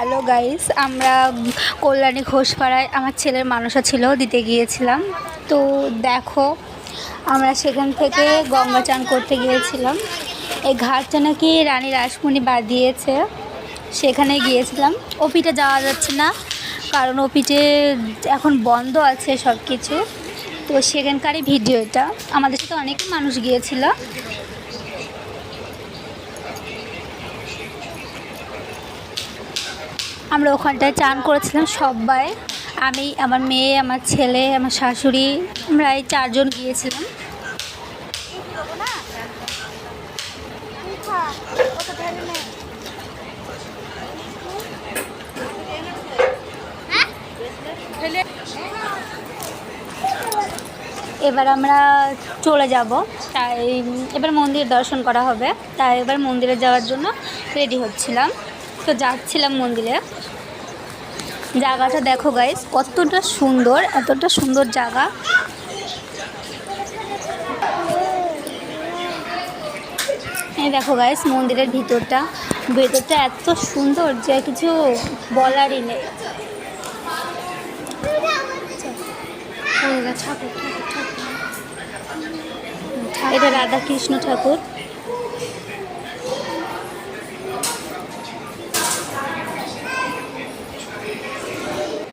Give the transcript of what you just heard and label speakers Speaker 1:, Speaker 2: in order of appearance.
Speaker 1: Hello guys, আমরা কল্যাণী ঘোষপাড়ায় আমার ছেলের মানসা ছিল, দিতে গিয়েছিলাম। তো দেখো, আমরা সেখান থেকে গঙ্গা চান করতে গিয়েছিলাম। এই ঘাটটা নাকি রানী রাসমণি বাঁধিয়েছে, সেখানে গিয়েছিলাম। ওপিটে যাওয়া যাচ্ছে না, কারণ ওপিটে এখন বন্ধ আছে সব কিছু। তো সেখানকারই ভিডিও এটা। আমাদের সাথে অনেক মানুষ গিয়েছিল। আমরা ওখানটায় চান করেছিলাম সবাই, আমি, আমার মেয়ে, আমার ছেলে, আমার শাশুড়ি, আমরা এই 4 জন গিয়েছিলাম। এবার আমরা চলে যাব, তাই এবার মন্দির দর্শন করা হবে, তাই এবার মন্দিরে যাওয়ার জন্য রেডি হচ্ছিলাম। তো যাচ্ছিলাম মন্দিরে। জায়গাটা দেখো গাইস, কতটা সুন্দর, এতটা সুন্দর জায়গা। এই দেখো গাইস, মন্দিরের ভিতরটা এত সুন্দর যে কিছু বলারই নেই। এটা রাধা কৃষ্ণ ঠাকুর।